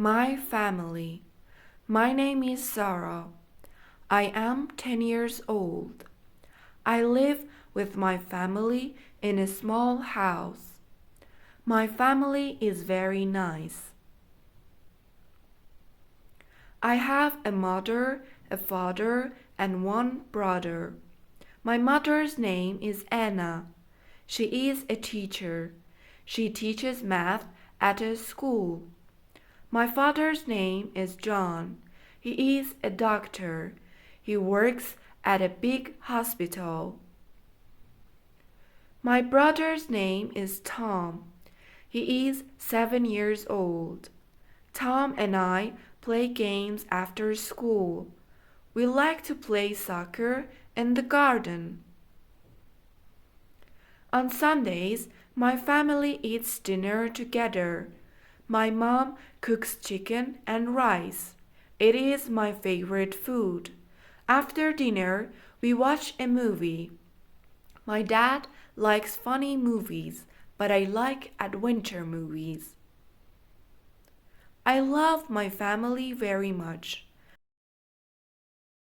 My family. My name is Sarah. I am 10 years old. I live with my family in a small house. My family is very nice. I have a mother, a father, and one brother. My mother's name is Anna. She is a teacher. She teaches math at a school. My father's name is John. He is a doctor. He works at a big hospital. My brother's name is Tom. He is 7 years old. Tom and I play games after school. We like to play soccer in the garden. On Sundays, my family eats dinner together. My mom cooks chicken and rice. It is my favorite food. After dinner, we watch a movie. My dad likes funny movies, but I like adventure movies. I love my family very much.